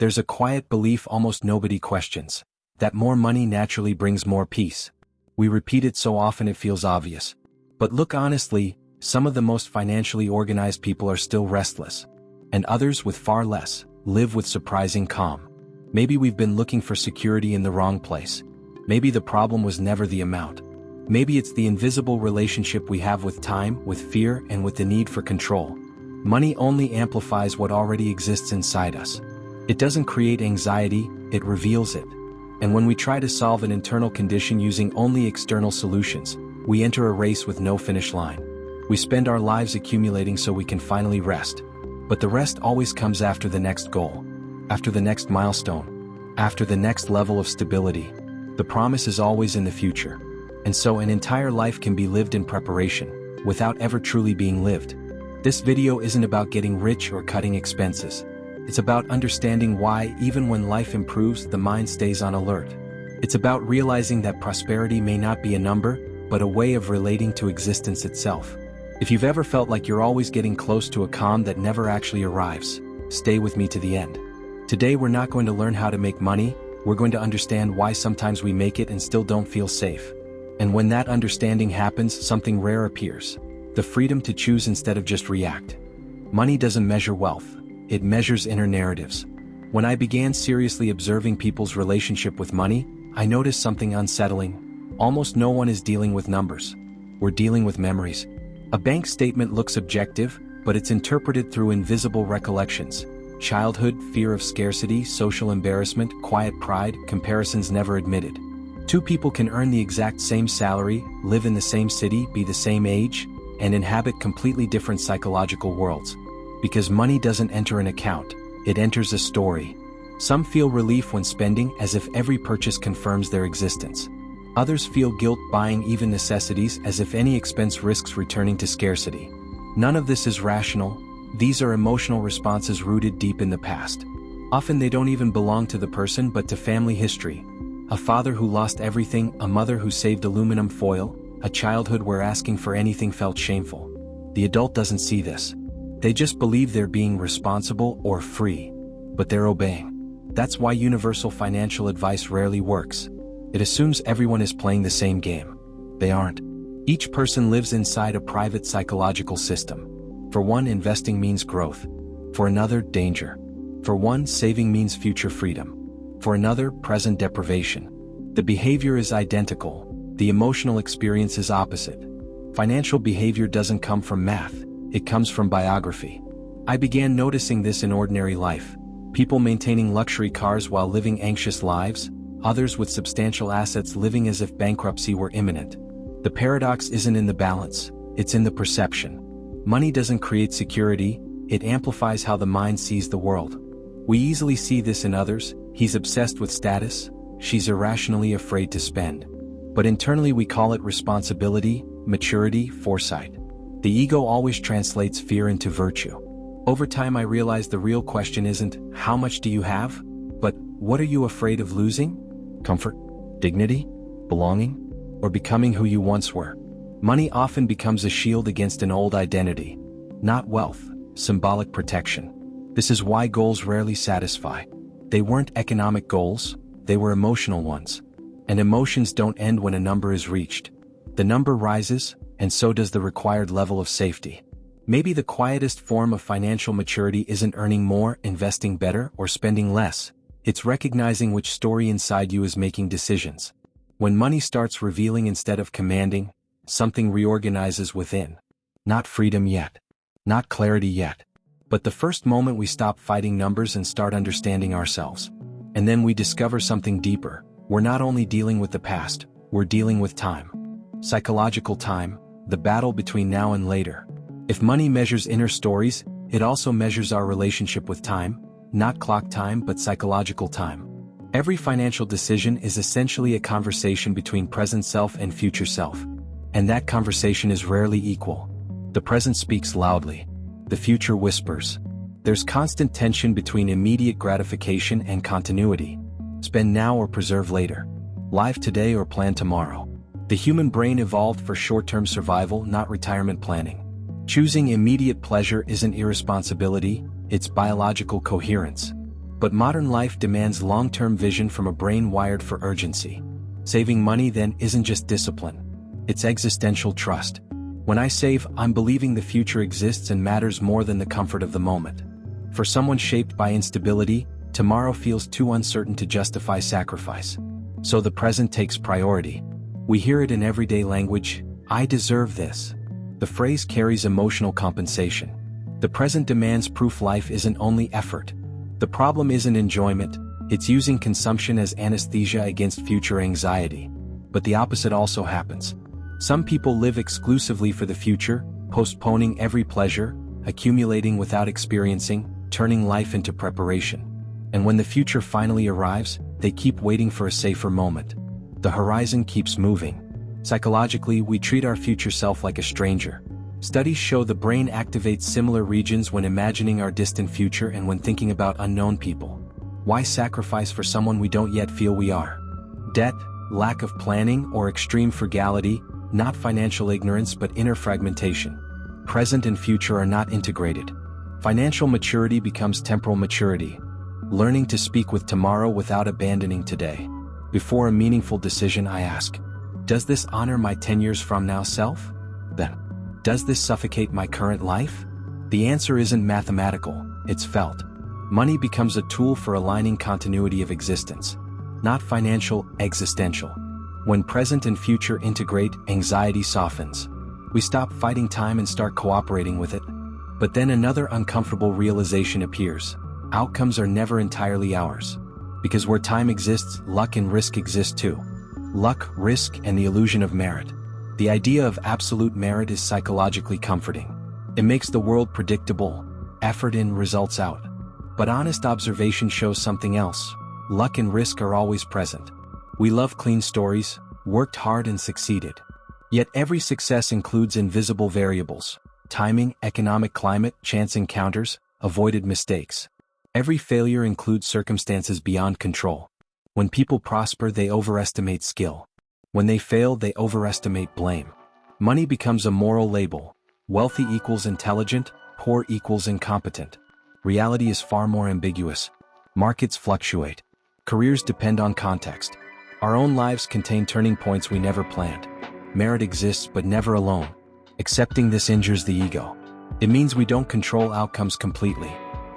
There's a quiet belief almost nobody questions, that more money naturally brings more peace. We repeat it so often it feels obvious. But look honestly, some of the most financially organized people are still restless. And others with far less, live with surprising calm. Maybe we've been looking for security in the wrong place. Maybe the problem was never the amount. Maybe it's the invisible relationship we have with time, with fear, and with the need for control. Money only amplifies what already exists inside us. It doesn't create anxiety, it reveals it. And when we try to solve an internal condition using only external solutions, we enter a race with no finish line. We spend our lives accumulating so we can finally rest. But the rest always comes after the next goal, after the next milestone, after the next level of stability. The promise is always in the future. And so an entire life can be lived in preparation, without ever truly being lived. This video isn't about getting rich or cutting expenses. It's about understanding why, even when life improves, the mind stays on alert. It's about realizing that prosperity may not be a number, but a way of relating to existence itself. If you've ever felt like you're always getting close to a calm that never actually arrives, stay with me to the end. Today we're not going to learn how to make money, we're going to understand why sometimes we make it and still don't feel safe. And when that understanding happens, something rare appears. The freedom to choose instead of just react. Money doesn't measure wealth. It measures inner narratives. When I began seriously observing people's relationship with money, I noticed something unsettling. Almost no one is dealing with numbers. We're dealing with memories. A bank statement looks objective, but it's interpreted through invisible recollections. Childhood, fear of scarcity, social embarrassment, quiet pride, comparisons never admitted. Two people can earn the exact same salary, live in the same city, be the same age, and inhabit completely different psychological worlds. Because money doesn't enter an account, it enters a story. Some feel relief when spending, as if every purchase confirms their existence. Others feel guilt buying even necessities, as if any expense risks returning to scarcity. None of this is rational. These are emotional responses rooted deep in the past. Often they don't even belong to the person but to family history. A father who lost everything, a mother who saved aluminum foil, a childhood where asking for anything felt shameful. The adult doesn't see this. They just believe they're being responsible or free. But they're obeying. That's why universal financial advice rarely works. It assumes everyone is playing the same game. They aren't. Each person lives inside a private psychological system. For one, investing means growth. For another, danger. For one, saving means future freedom. For another, present deprivation. The behavior is identical. The emotional experience is opposite. Financial behavior doesn't come from math. It comes from biography. I began noticing this in ordinary life. People maintaining luxury cars while living anxious lives, others with substantial assets living as if bankruptcy were imminent. The paradox isn't in the balance, it's in the perception. Money doesn't create security, it amplifies how the mind sees the world. We easily see this in others. He's obsessed with status, she's irrationally afraid to spend. But internally we call it responsibility, maturity, foresight. The ego always translates fear into virtue. Over time I realized the real question isn't, how much do you have? But, what are you afraid of losing? Comfort? Dignity? Belonging? Or becoming who you once were? Money often becomes a shield against an old identity. Not wealth, symbolic protection. This is why goals rarely satisfy. They weren't economic goals, they were emotional ones. And emotions don't end when a number is reached. The number rises, and so does the required level of safety. Maybe the quietest form of financial maturity isn't earning more, investing better, or spending less. It's recognizing which story inside you is making decisions. When money starts revealing instead of commanding, something reorganizes within. Not freedom yet. Not clarity yet. But the first moment we stop fighting numbers and start understanding ourselves. And then we discover something deeper. We're not only dealing with the past, we're dealing with time. Psychological time, the battle between now and later. If money measures inner stories, it also measures our relationship with time, not clock time but psychological time. Every financial decision is essentially a conversation between present self and future self. And that conversation is rarely equal. The present speaks loudly. The future whispers. There's constant tension between immediate gratification and continuity. Spend now or preserve later. Live today or plan tomorrow. The human brain evolved for short-term survival, not retirement planning. Choosing immediate pleasure isn't irresponsibility, it's biological coherence. But modern life demands long-term vision from a brain wired for urgency. Saving money then isn't just discipline. It's existential trust. When I save, I'm believing the future exists and matters more than the comfort of the moment. For someone shaped by instability, tomorrow feels too uncertain to justify sacrifice. So the present takes priority. We hear it in everyday language: I deserve this. The phrase carries emotional compensation. The present demands proof life isn't only effort. The problem isn't enjoyment, it's using consumption as anesthesia against future anxiety. But the opposite also happens. Some people live exclusively for the future, postponing every pleasure, accumulating without experiencing, turning life into preparation. And when the future finally arrives, they keep waiting for a safer moment. The horizon keeps moving. Psychologically, we treat our future self like a stranger. Studies show the brain activates similar regions when imagining our distant future and when thinking about unknown people. Why sacrifice for someone we don't yet feel we are? Debt, lack of planning, or extreme frugality, not financial ignorance but inner fragmentation. Present and future are not integrated. Financial maturity becomes temporal maturity. Learning to speak with tomorrow without abandoning today. Before a meaningful decision, I ask, does this honor my 10 years from now self? Then, does this suffocate my current life? The answer isn't mathematical, it's felt. Money becomes a tool for aligning continuity of existence. Not financial, existential. When present and future integrate, anxiety softens. We stop fighting time and start cooperating with it. But then another uncomfortable realization appears. Outcomes are never entirely ours. Because where time exists, luck and risk exist too. Luck, risk, and the illusion of merit. The idea of absolute merit is psychologically comforting. It makes the world predictable, effort in, results out. But honest observation shows something else. Luck and risk are always present. We love clean stories, worked hard and succeeded. Yet every success includes invisible variables: timing, economic climate, chance encounters, avoided mistakes. Every failure includes circumstances beyond control. When people prosper, they overestimate skill. When they fail, they overestimate blame. Money becomes a moral label. Wealthy equals intelligent, poor equals incompetent. Reality is far more ambiguous. Markets fluctuate. Careers depend on context. Our own lives contain turning points we never planned. Merit exists but never alone. Accepting this injures the ego. It means we don't control outcomes completely.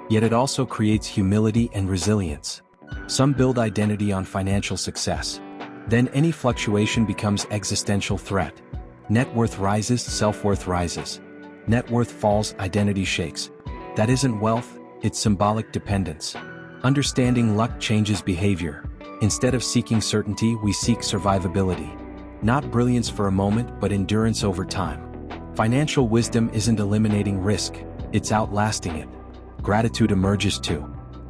Yet it also creates humility and resilience. Some build identity on financial success. Then any fluctuation becomes existential threat. Net worth rises, self-worth rises. Net worth falls, identity shakes. That isn't wealth, it's symbolic dependence. Understanding luck changes behavior. Instead of seeking certainty, we seek survivability. Not brilliance for a moment, but endurance over time. Financial wisdom isn't eliminating risk, it's outlasting it. Gratitude emerges too.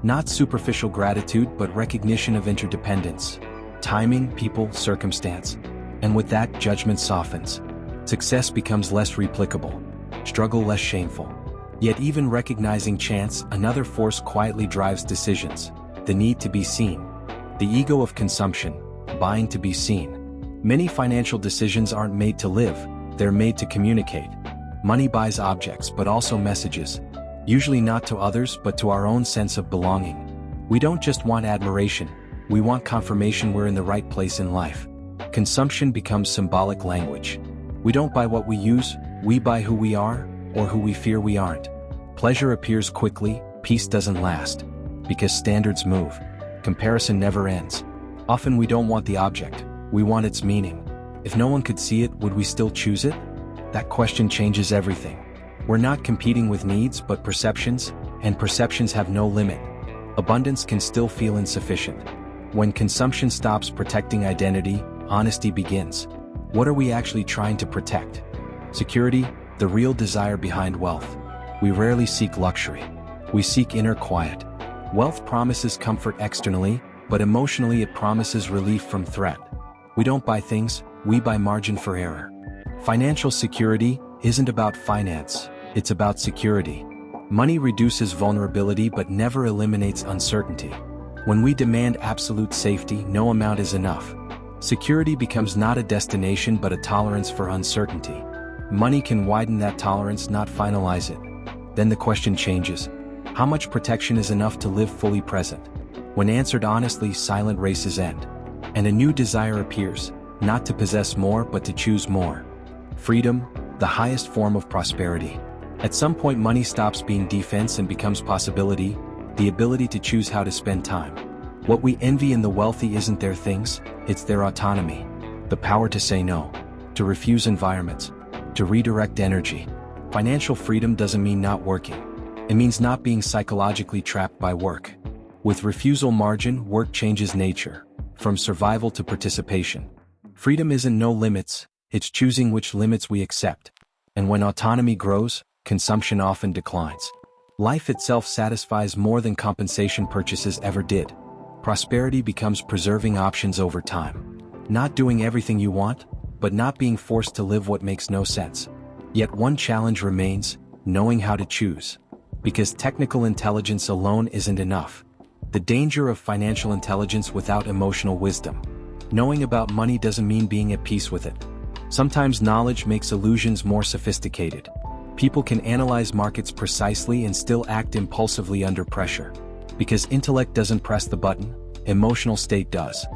Not superficial gratitude, but recognition of interdependence. Timing, people, circumstance. And with that, judgment softens. Success becomes less replicable. Struggle less shameful. Yet even recognizing chance, another force quietly drives decisions. The need to be seen. The ego of consumption, buying to be seen. Many financial decisions aren't made to live, they're made to communicate. Money buys objects but also messages. Usually not to others but to our own sense of belonging. We don't just want admiration, we want confirmation we're in the right place in life. Consumption becomes symbolic language. We don't buy what we use, we buy who we are, or who we fear we aren't. Pleasure appears quickly, peace doesn't last. Because standards move. Comparison never ends. Often we don't want the object, we want its meaning. If no one could see it, would we still choose it? That question changes everything. We're not competing with needs but perceptions, and perceptions have no limit. Abundance can still feel insufficient. When consumption stops protecting identity, honesty begins. What are we actually trying to protect? Security, the real desire behind wealth. We rarely seek luxury. We seek inner quiet. Wealth promises comfort externally, but emotionally it promises relief from threat. We don't buy things, we buy margin for error. Financial security isn't about finance, it's about security. Money reduces vulnerability but never eliminates uncertainty. When we demand absolute safety, no amount is enough. Security becomes not a destination but a tolerance for uncertainty. Money can widen that tolerance, not finalize it. Then the question changes. How much protection is enough to live fully present? When answered honestly, silent races end. And a new desire appears, not to possess more but to choose more. Freedom, the highest form of prosperity. At some point money stops being defense and becomes possibility, the ability to choose how to spend time. What we envy in the wealthy isn't their things, it's their autonomy. The power to say no, to refuse environments, to redirect energy. Financial freedom doesn't mean not working. It means not being psychologically trapped by work. With refusal margin, work changes nature, from survival to participation. Freedom isn't no limits, it's choosing which limits we accept. And when autonomy grows, consumption often declines. Life itself satisfies more than compensation purchases ever did. Prosperity becomes preserving options over time. Not doing everything you want, but not being forced to live what makes no sense. Yet one challenge remains, knowing how to choose. Because technical intelligence alone isn't enough. The danger of financial intelligence without emotional wisdom. Knowing about money doesn't mean being at peace with it. Sometimes knowledge makes illusions more sophisticated. People can analyze markets precisely and still act impulsively under pressure. Because intellect doesn't press the button, emotional state does.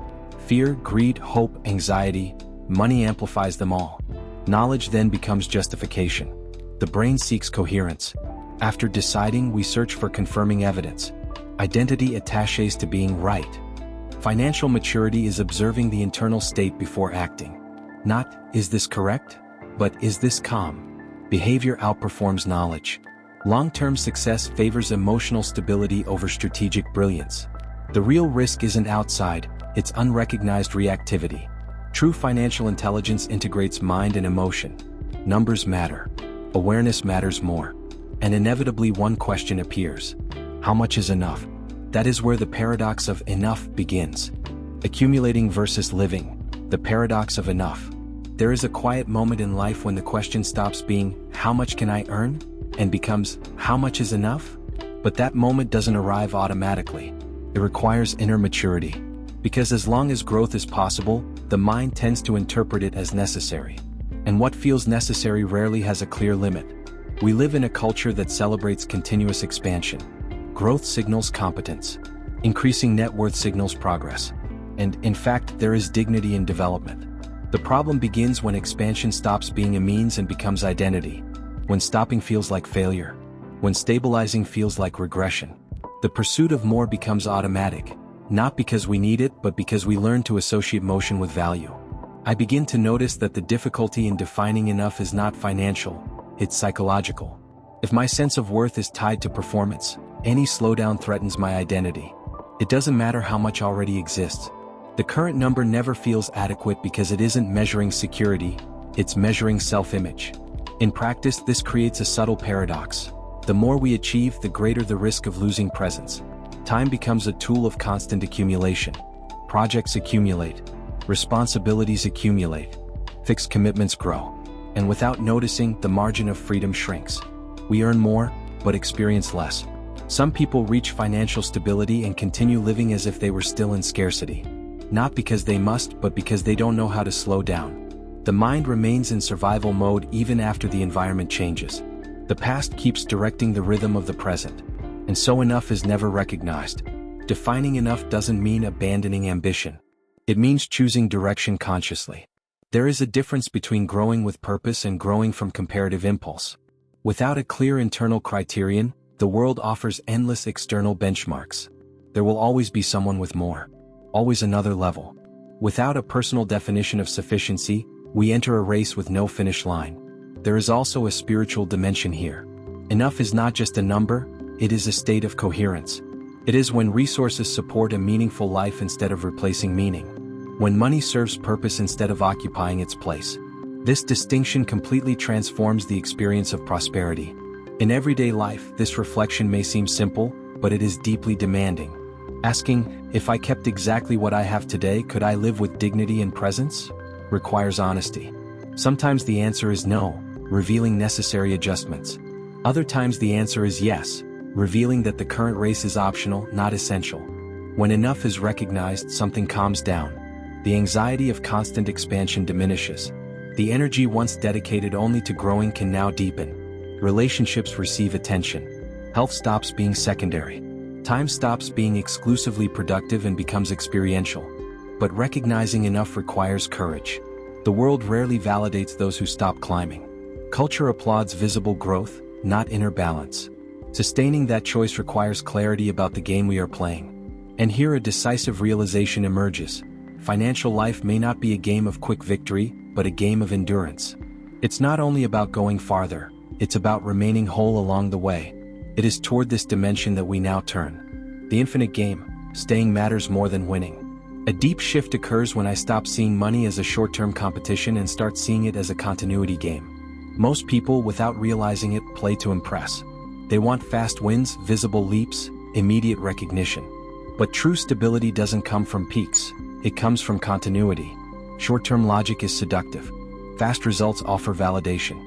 Fear, greed, hope, anxiety, money amplifies them all. Knowledge then becomes justification. The brain seeks coherence. After deciding, we search for confirming evidence. Identity attaches to being right. Financial maturity is observing the internal state before acting. Not, is this correct? But, is this calm? Behavior outperforms knowledge. Long-term success favors emotional stability over strategic brilliance. The real risk isn't outside, it's unrecognized reactivity. True financial intelligence integrates mind and emotion. Numbers matter. Awareness matters more. And inevitably one question appears. How much is enough? That is where the paradox of enough begins. Accumulating versus living. The paradox of enough. There is a quiet moment in life when the question stops being, how much can I earn? And becomes, how much is enough? But that moment doesn't arrive automatically. It requires inner maturity. Because as long as growth is possible, the mind tends to interpret it as necessary. And what feels necessary rarely has a clear limit. We live in a culture that celebrates continuous expansion. Growth signals competence. Increasing net worth signals progress. And, in fact, there is dignity in development. The problem begins when expansion stops being a means and becomes identity. When stopping feels like failure. When stabilizing feels like regression. The pursuit of more becomes automatic, not because we need it but because we learn to associate motion with value. I begin to notice that the difficulty in defining enough is not financial, it's psychological. If my sense of worth is tied to performance, any slowdown threatens my identity. It doesn't matter how much already exists. The current number never feels adequate because it isn't measuring security, it's measuring self-image. In practice, this creates a subtle paradox. The more we achieve, the greater the risk of losing presence. Time becomes a tool of constant accumulation. Projects accumulate. Responsibilities accumulate. Fixed commitments grow. And without noticing, the margin of freedom shrinks. We earn more, but experience less. Some people reach financial stability and continue living as if they were still in scarcity. Not because they must, but because they don't know how to slow down. The mind remains in survival mode even after the environment changes. The past keeps directing the rhythm of the present. And so enough is never recognized. Defining enough doesn't mean abandoning ambition. It means choosing direction consciously. There is a difference between growing with purpose and growing from comparative impulse. Without a clear internal criterion, the world offers endless external benchmarks. There will always be someone with more. Always another level. Without a personal definition of sufficiency, we enter a race with no finish line. There is also a spiritual dimension here. Enough is not just a number, it is a state of coherence. It is when resources support a meaningful life instead of replacing meaning. When money serves purpose instead of occupying its place. This distinction completely transforms the experience of prosperity. In everyday life, this reflection may seem simple, but it is deeply demanding. Asking, if I kept exactly what I have today, could I live with dignity and presence? Requires honesty. Sometimes the answer is no, revealing necessary adjustments. Other times the answer is yes, revealing that the current race is optional, not essential. When enough is recognized, something calms down. The anxiety of constant expansion diminishes. The energy once dedicated only to growing can now deepen. Relationships receive attention. Health stops being secondary. Time stops being exclusively productive and becomes experiential. But recognizing enough requires courage. The world rarely validates those who stop climbing. Culture applauds visible growth, not inner balance. Sustaining that choice requires clarity about the game we are playing. And here a decisive realization emerges. Financial life may not be a game of quick victory, but a game of endurance. It's not only about going farther, it's about remaining whole along the way. It is toward this dimension that we now turn. The infinite game, staying matters more than winning. A deep shift occurs when I stop seeing money as a short-term competition and start seeing it as a continuity game. Most people, without realizing it, play to impress. They want fast wins, visible leaps, immediate recognition. But true stability doesn't come from peaks, it comes from continuity. Short-term logic is seductive. Fast results offer validation.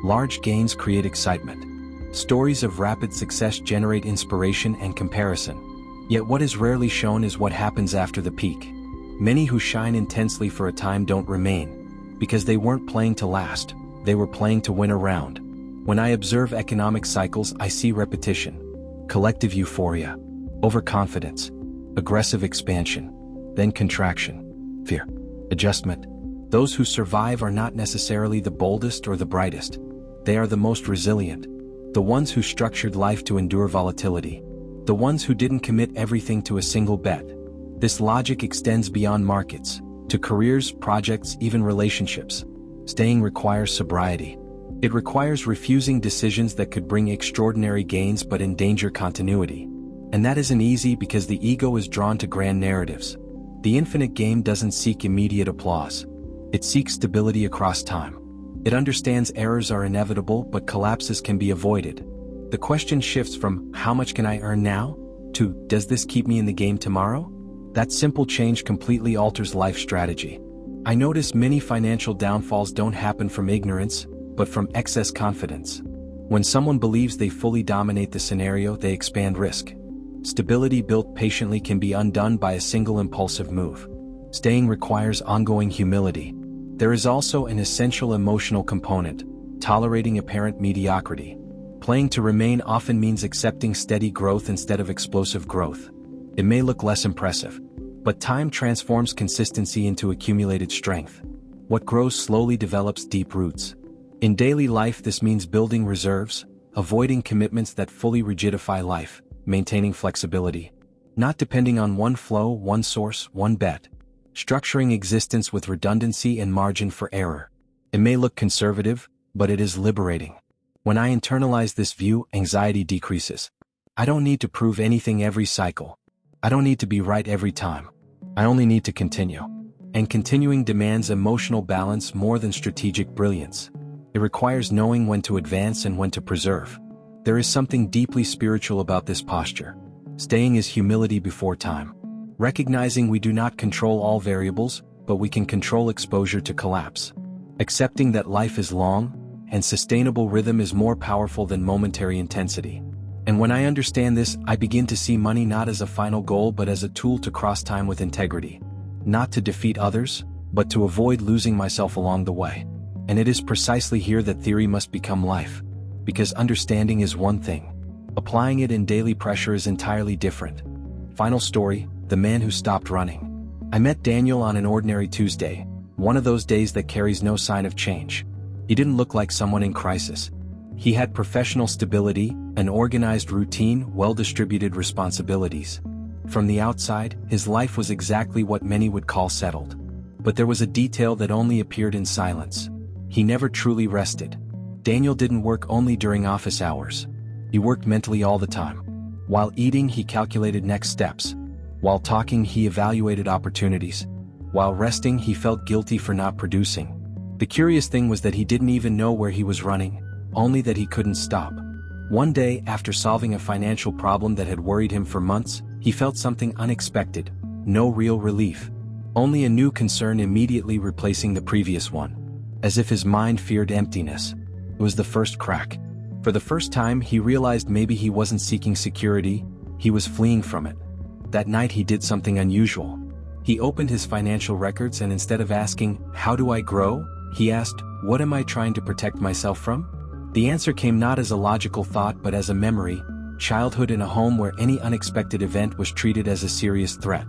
Large gains create excitement. Stories of rapid success generate inspiration and comparison. Yet what is rarely shown is what happens after the peak. Many who shine intensely for a time don't remain, because they weren't playing to last, they were playing to win a round. When I observe economic cycles, I see repetition. Collective euphoria, overconfidence, aggressive expansion, then contraction, fear, adjustment. Those who survive are not necessarily the boldest or the brightest. They are the most resilient, the ones who structured life to endure volatility. The ones who didn't commit everything to a single bet. This logic extends beyond markets, to careers, projects, even relationships. Staying requires sobriety. It requires refusing decisions that could bring extraordinary gains but endanger continuity. And that isn't easy because the ego is drawn to grand narratives. The infinite game doesn't seek immediate applause. It seeks stability across time. It understands errors are inevitable but collapses can be avoided. The question shifts from, how much can I earn now? To, does this keep me in the game tomorrow? That simple change completely alters life strategy. I notice many financial downfalls don't happen from ignorance, but from excess confidence. When someone believes they fully dominate the scenario, they expand risk. Stability built patiently can be undone by a single impulsive move. Staying requires ongoing humility. There is also an essential emotional component, tolerating apparent mediocrity. Playing to remain often means accepting steady growth instead of explosive growth. It may look less impressive, but time transforms consistency into accumulated strength. What grows slowly develops deep roots. In daily life, this means building reserves, avoiding commitments that fully rigidify life, maintaining flexibility, not depending on one flow, one source, one bet. Structuring existence with redundancy and margin for error. It may look conservative, but it is liberating. When I internalize this view, anxiety decreases. I don't need to prove anything every cycle. I don't need to be right every time. I only need to continue. And continuing demands emotional balance more than strategic brilliance. It requires knowing when to advance and when to preserve. There is something deeply spiritual about this posture. Staying is humility before time. Recognizing we do not control all variables, but we can control exposure to collapse. Accepting that life is long, and sustainable rhythm is more powerful than momentary intensity. And when I understand this, I begin to see money not as a final goal but as a tool to cross time with integrity. Not to defeat others, but to avoid losing myself along the way. And it is precisely here that theory must become life. Because understanding is one thing. Applying it in daily pressure is entirely different. Final story, the man who stopped running. I met Daniel on an ordinary Tuesday, one of those days that carries no sign of change. He didn't look like someone in crisis. He had professional stability, an organized routine, well-distributed responsibilities. From the outside, his life was exactly what many would call settled. But there was a detail that only appeared in silence. He never truly rested. Daniel didn't work only during office hours. He worked mentally all the time. While eating, he calculated next steps. While talking, he evaluated opportunities. While resting, he felt guilty for not producing. The curious thing was that he didn't even know where he was running, only that he couldn't stop. One day, after solving a financial problem that had worried him for months, he felt something unexpected. No real relief. Only a new concern immediately replacing the previous one. As if his mind feared emptiness. It was the first crack. For the first time, he realized maybe he wasn't seeking security, he was fleeing from it. That night he did something unusual. He opened his financial records and instead of asking, "How do I grow?" he asked, "What am I trying to protect myself from?" The answer came not as a logical thought but as a memory. Childhood in a home where any unexpected event was treated as a serious threat.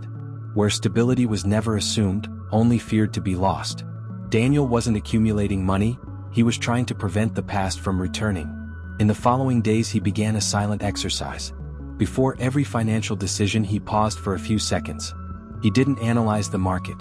Where stability was never assumed, only feared to be lost. Daniel wasn't accumulating money, he was trying to prevent the past from returning. In the following days he began a silent exercise. Before every financial decision he paused for a few seconds. He didn't analyze the market.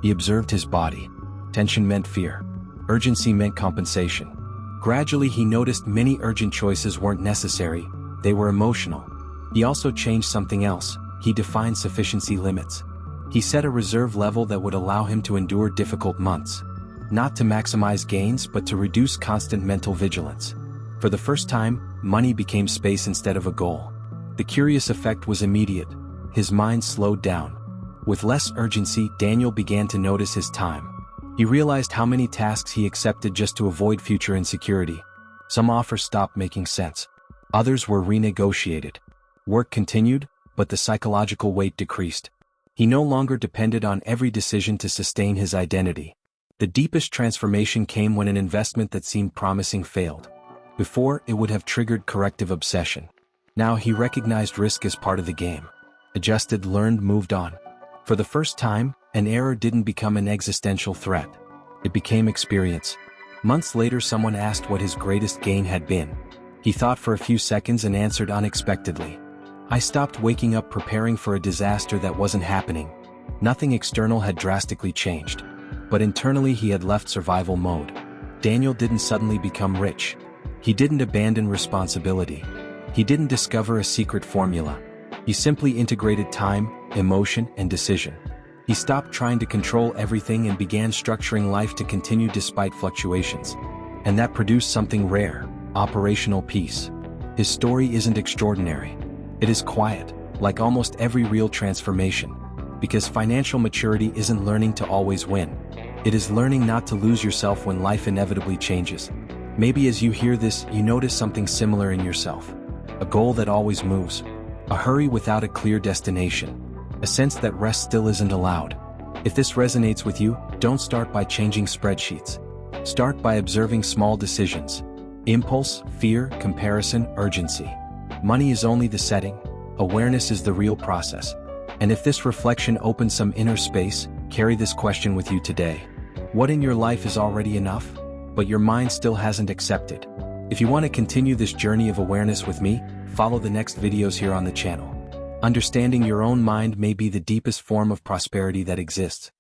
He observed his body. Tension meant fear. Urgency meant compensation. Gradually he noticed many urgent choices weren't necessary, they were emotional. He also changed something else, he defined sufficiency limits. He set a reserve level that would allow him to endure difficult months. Not to maximize gains but to reduce constant mental vigilance. For the first time, money became space instead of a goal. The curious effect was immediate. His mind slowed down. With less urgency, Daniel began to notice his time. He realized how many tasks he accepted just to avoid future insecurity. Some offers stopped making sense. Others were renegotiated. Work continued, but the psychological weight decreased. He no longer depended on every decision to sustain his identity. The deepest transformation came when an investment that seemed promising failed. Before, it would have triggered corrective obsession. Now he recognized risk as part of the game. Adjusted, learned, moved on. For the first time, an error didn't become an existential threat. It became experience. Months later someone asked what his greatest gain had been. He thought for a few seconds and answered unexpectedly. I stopped waking up preparing for a disaster that wasn't happening. Nothing external had drastically changed. But internally he had left survival mode. Daniel didn't suddenly become rich. He didn't abandon responsibility. He didn't discover a secret formula. He simply integrated time, emotion, and decision. He stopped trying to control everything and began structuring life to continue despite fluctuations. And that produced something rare, operational peace. His story isn't extraordinary. It is quiet, like almost every real transformation. Because financial maturity isn't learning to always win. It is learning not to lose yourself when life inevitably changes. Maybe as you hear this, you notice something similar in yourself. A goal that always moves. A hurry without a clear destination. A sense that rest still isn't allowed. If this resonates with you, don't start by changing spreadsheets. Start by observing small decisions. Impulse, fear, comparison, urgency. Money is only the setting. Awareness is the real process. And if this reflection opens some inner space, carry this question with you today. What in your life is already enough, but your mind still hasn't accepted? If you want to continue this journey of awareness with me, follow the next videos here on the channel. Understanding your own mind may be the deepest form of prosperity that exists.